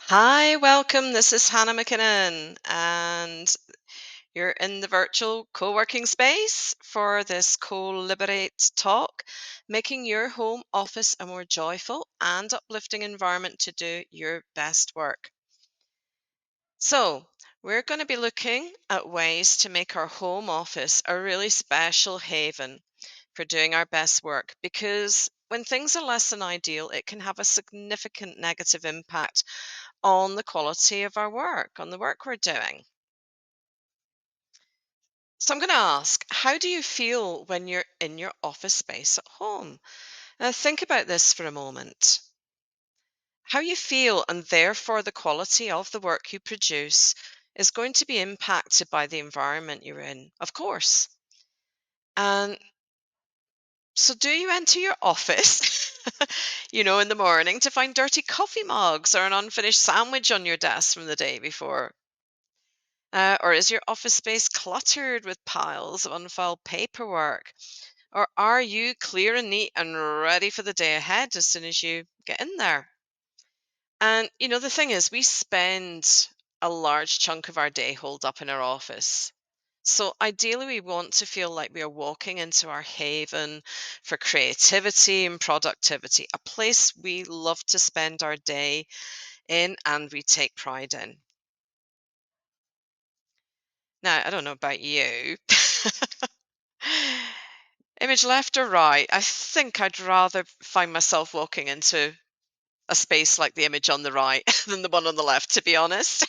Hi, welcome. This is Hannah McKinnon, and you're in the virtual co-working space for this co-liberate talk, making your home office a more joyful and uplifting environment to do your best work. So, we're going to be looking at ways to make our home office a really special haven for doing our best work because when things are less than ideal, it can have a significant negative impact on the quality of our work, on the work we're doing. So I'm going to ask, how do you feel when you're in your office space at home? Think about this for a moment. How you feel and therefore the quality of the work you produce is going to be impacted by the environment you're in, of course. And so do you enter your office, in the morning to find dirty coffee mugs or an unfinished sandwich on your desk from the day before? Or is your office space cluttered with piles of unfiled paperwork? Or are you clear and neat and ready for the day ahead as soon as you get in there? And, the thing is, we spend a large chunk of our day holed up in our office. So ideally, we want to feel like we are walking into our haven for creativity and productivity, a place we love to spend our day in and we take pride in. Now, I don't know about you. Image left or right? I think I'd rather find myself walking into a space like the image on the right than the one on the left, to be honest.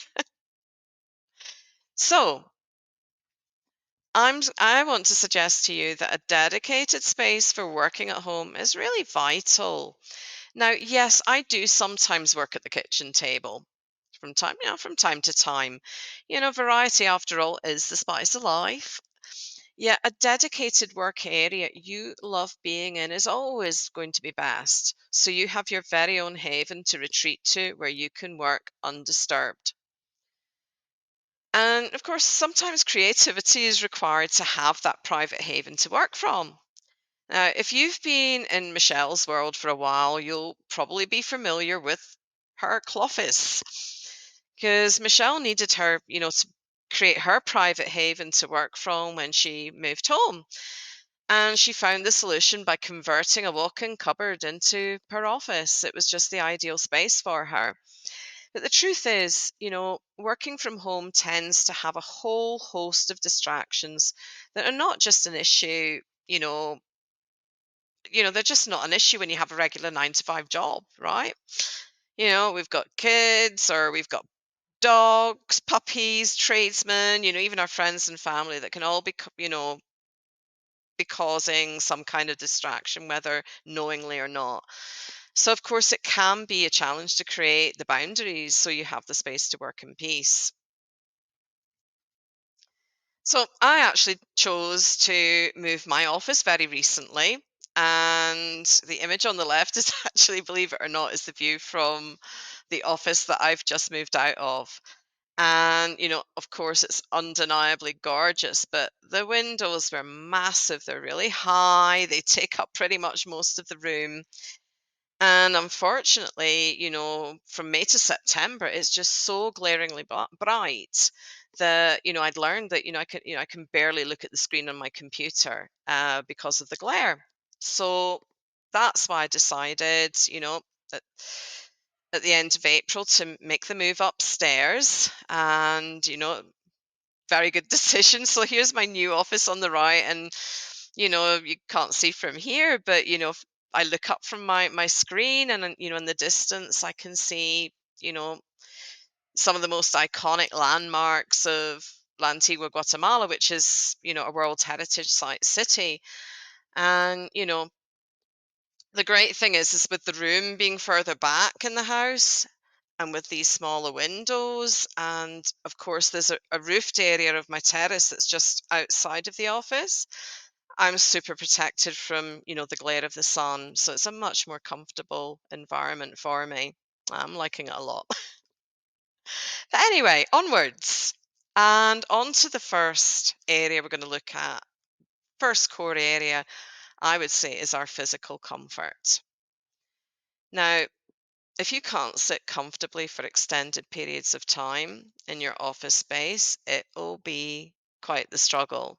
So, I want to suggest to you that a dedicated space for working at home is really vital. Now, yes, I do sometimes work at the kitchen table from time to time. Variety after all is the spice of life. Yeah, a dedicated work area you love being in is always going to be best. So you have your very own haven to retreat to where you can work undisturbed. And of course, sometimes creativity is required to have that private haven to work from. Now, if you've been in Michelle's world for a while, you'll probably be familiar with her office because Michelle needed her, to create her private haven to work from when she moved home. And she found the solution by converting a walk in cupboard into her office. It was just the ideal space for her. But the truth is, working from home tends to have a whole host of distractions that are not just an issue, they're just not an issue when you have a regular 9 to 5 job, right? We've got kids or we've got dogs, puppies, tradesmen, even our friends and family that can all be causing some kind of distraction, whether knowingly or not. So, of course, it can be a challenge to create the boundaries so you have the space to work in peace. So, I actually chose to move my office very recently. And the image on the left is actually, believe it or not, is the view from the office that I've just moved out of. And, of course, it's undeniably gorgeous, but the windows were massive. They're really high. They take up pretty much most of the room. And unfortunately, from May to September, it's just so glaringly bright that, I'd learned that, I can barely look at the screen on my computer because of the glare. So that's why I decided, at, at the end of April to make the move upstairs. And, very good decision. So here's my new office on the right, and you can't see from here, but if I look up from my screen, and in the distance, I can see you know some of the most iconic landmarks of La Antigua, Guatemala, which is a World Heritage Site city. And the great thing is with the room being further back in the house, and with these smaller windows, and of course there's a roofed area of my terrace that's just outside of the office. I'm super protected from the glare of the sun, so it's a much more comfortable environment for me. I'm liking it a lot. But anyway, onwards and on to the first area we're going to look at. First core area, I would say, is our physical comfort. Now, if you can't sit comfortably for extended periods of time in your office space, it will be quite the struggle.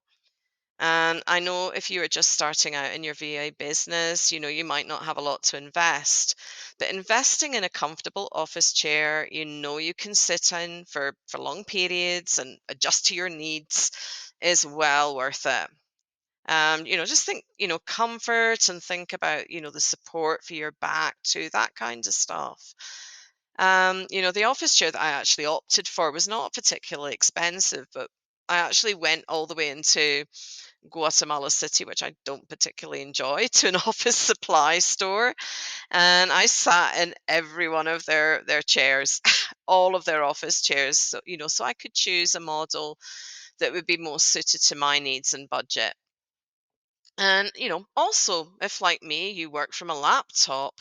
And I know if you are just starting out in your VA business, you might not have a lot to invest. But investing in a comfortable office chair, you can sit in for long periods and adjust to your needs is well worth it. Just think, comfort and think about, the support for your back too, that kind of stuff. The office chair that I actually opted for was not particularly expensive, but I actually went all the way into Guatemala City, which I don't particularly enjoy, to an office supply store, and I sat in every one of their chairs, all of their office chairs, so I could choose a model that would be most suited to my needs and budget. And, also, if like me, you work from a laptop,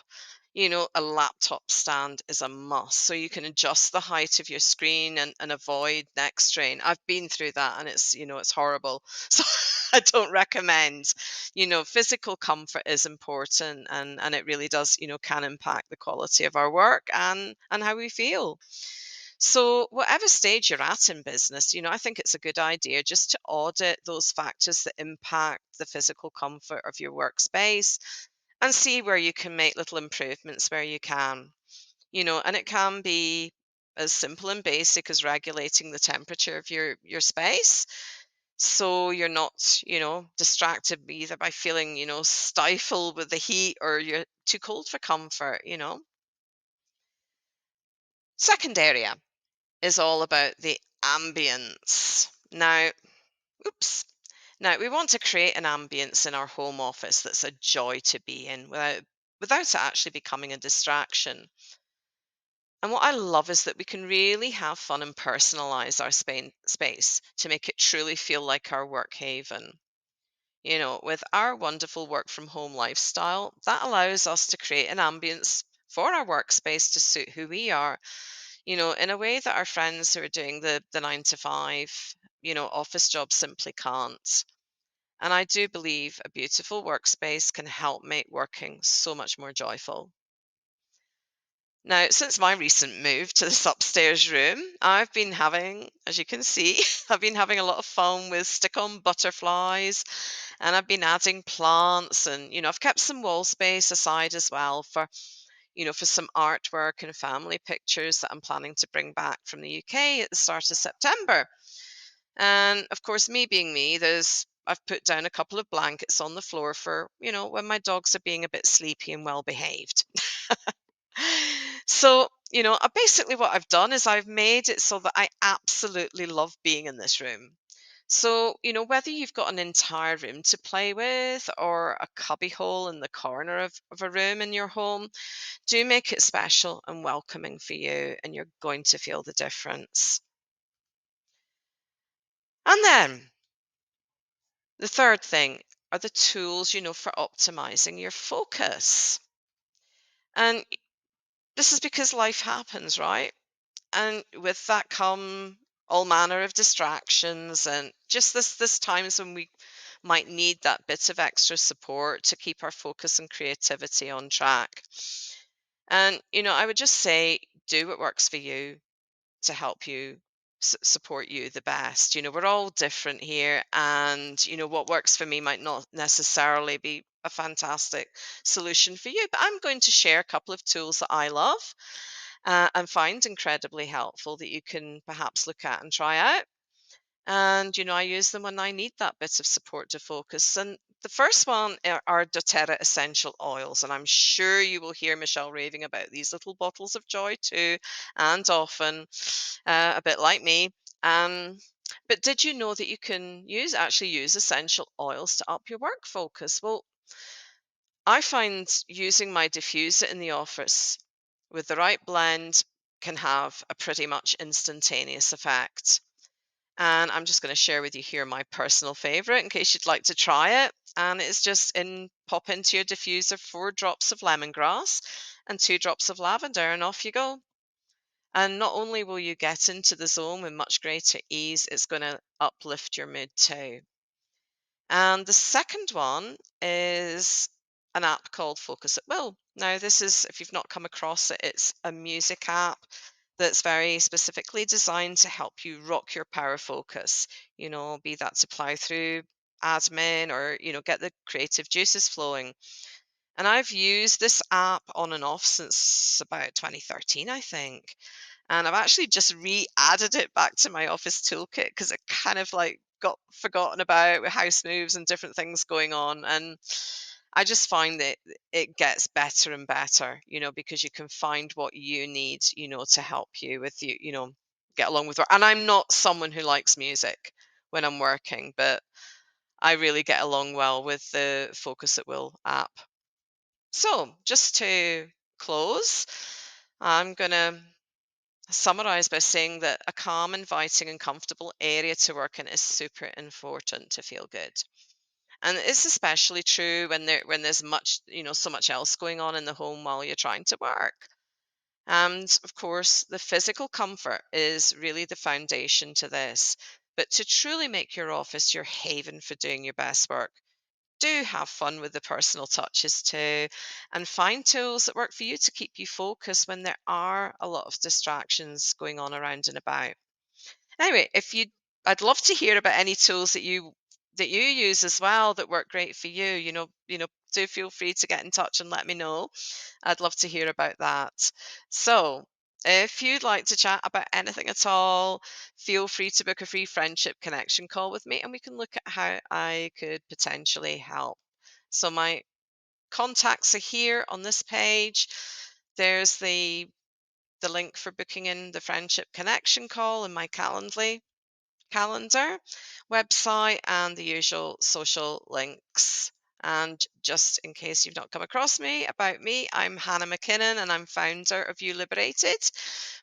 a laptop stand is a must. So you can adjust the height of your screen and avoid neck strain. I've been through that and it's horrible. So I don't recommend. Physical comfort is important and it really does, can impact the quality of our work and how we feel. So, whatever stage you're at in business, I think it's a good idea just to audit those factors that impact the physical comfort of your workspace and see where you can make little improvements where you can. And it can be as simple and basic as regulating the temperature of your space so you're not, distracted either by feeling, stifled with the heat or you're too cold for comfort. Second area is all about the ambience. Now, oops. Now, we want to create an ambience in our home office that's a joy to be in without it actually becoming a distraction. And what I love is that we can really have fun and personalize our space to make it truly feel like our work haven. With our wonderful work from home lifestyle, that allows us to create an ambience for our workspace to suit who we are, in a way that our friends who are doing the 9 to 5, office job simply can't. And I do believe a beautiful workspace can help make working so much more joyful. Now, since my recent move to this upstairs room, I've been having, as you can see, I've been having a lot of fun with stick-on butterflies and I've been adding plants and, I've kept some wall space aside as well for some artwork and family pictures that I'm planning to bring back from the UK at the start of September. And of course, me being me, I've put down a couple of blankets on the floor for, when my dogs are being a bit sleepy and well behaved. So, basically what I've done is I've made it so that I absolutely love being in this room. So, whether you've got an entire room to play with or a cubby hole in the corner of a room in your home, do make it special and welcoming for you, and you're going to feel the difference. And then the third thing are the tools, for optimizing your focus. And this is because life happens, right? And with that come all manner of distractions and just this times when we might need that bit of extra support to keep our focus and creativity on track. And I would just say do what works for you to help you support you the best. We're all different here, and what works for me might not necessarily be a fantastic solution for you, but I'm going to share a couple of tools that I love and find incredibly helpful that you can perhaps look at and try out. And, I use them when I need that bit of support to focus. And the first one are doTERRA essential oils. And I'm sure you will hear Michelle raving about these little bottles of joy too, and often a bit like me. Um, but did you know that you can actually use essential oils to up your work focus? Well, I find using my diffuser in the office with the right blend can have a pretty much instantaneous effect. And I'm just going to share with you here my personal favorite in case you'd like to try it. And it's just pop into your diffuser 4 drops of lemongrass and 2 drops of lavender, and off you go. And not only will you get into the zone with much greater ease, it's going to uplift your mood too. And the second one is an app called Focus at Will. Now, this is, if you've not come across it, it's a music app that's very specifically designed to help you rock your power focus, be that to plow through admin or, get the creative juices flowing. And I've used this app on and off since about 2013, I think. And I've actually just re-added it back to my office toolkit because it kind of like got forgotten about with house moves and different things going on. And I just find that it gets better and better, because you can find what you need, to help you with get along with work. And I'm not someone who likes music when I'm working, but I really get along well with the Focus at Will app. So, just to close, I'm going to summarize by saying that a calm, inviting, and comfortable area to work in is super important to feel good. And it's especially true when there's much, so much else going on in the home while you're trying to work. And of course, the physical comfort is really the foundation to this. But to truly make your office your haven for doing your best work, do have fun with the personal touches too, and find tools that work for you to keep you focused when there are a lot of distractions going on around and about. Anyway, if you I'd love to hear about any tools that you use as well that work great for you. Do feel free to get in touch and let me know. I'd love to hear about that. So, if you'd like to chat about anything at all, feel free to book a free friendship connection call with me and we can look at how I could potentially help. So, my contacts are here on this page. There's the link for booking in the friendship connection call in my calendar, website, and the usual social links. And just in case you've not come across me, about me, I'm Hannah McKinnon and I'm founder of You Liberated,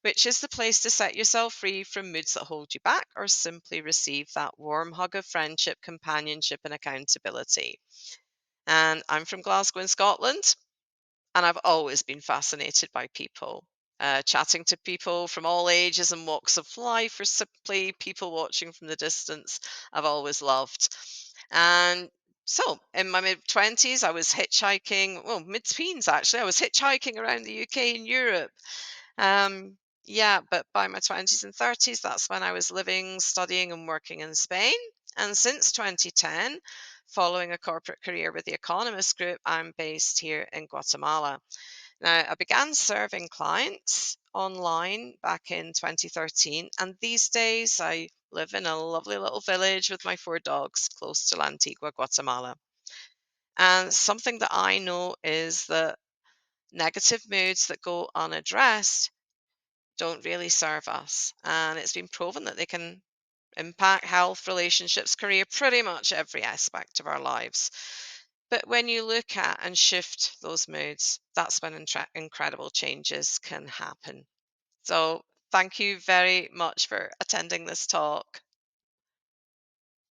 which is the place to set yourself free from moods that hold you back or simply receive that warm hug of friendship, companionship, and accountability. And I'm from Glasgow in Scotland, and I've always been fascinated by people. Chatting to people from all ages and walks of life, or simply people watching from the distance, I've always loved. And so, in my mid 20s, I was hitchhiking, well, mid teens actually, I was hitchhiking around the UK and Europe. Um, yeah, but by my 20s and 30s, that's when I was living, studying, and working in Spain. And since 2010, following a corporate career with the Economist Group, I'm based here in Guatemala. Now, I began serving clients online back in 2013, and these days I live in a lovely little village with my four dogs close to La Antigua, Guatemala. And something that I know is that negative moods that go unaddressed don't really serve us. And it's been proven that they can impact health, relationships, career, pretty much every aspect of our lives. But when you look at and shift those moods, that's when incredible changes can happen. So, thank you very much for attending this talk.